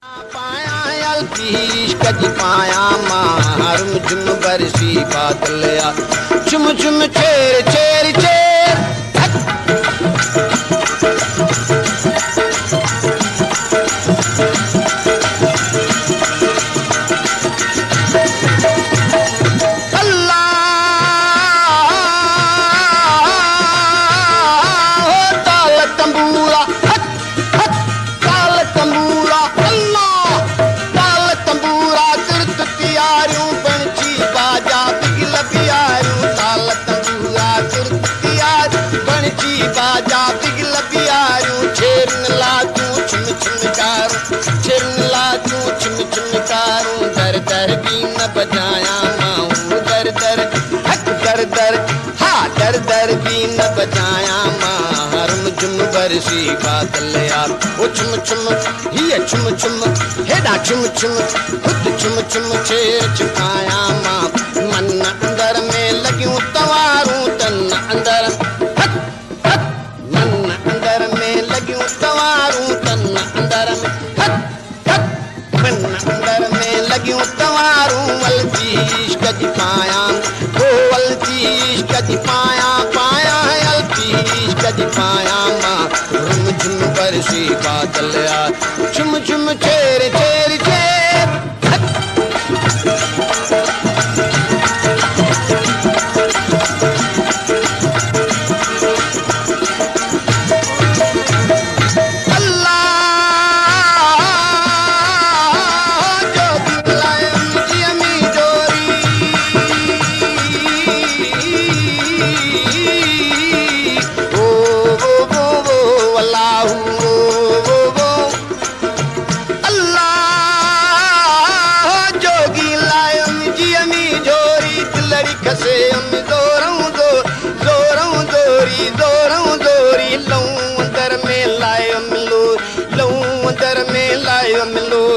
पाया इश्क जी पाया मां झुम झुम बरसी बादल आ झुम झुम चेर चेर चेर बाजा बिगल बियारू छेरन लाजू छुम छुम कारू छेरन लाजू छुम छुम कारू दर दर भी न बजाया माऊ दर दर हक दर दर हा दर दर भी न बजाया मां झुम झुम बरसी बादल यार ओ छुम छुम हिय छुम छुम हेडा छुम छुम खुद छुम छुम छेर चुकाया मां मन अंदर में लगियूं तवारूं तन अंदर अंदर में लगियूं तवारूं वलजी इश्क जी पाया ओ वलजी इश्क जी पाया पाया अलजी इश्क जी पाया मां झुम झुम बरसी बादल आ झुम झुम चेर चेर चेर कसे जोरों जोरों जोरी जोरों जोरी लऊं अंदर में लायो मिलो लऊं अंदर में लायो मिलो।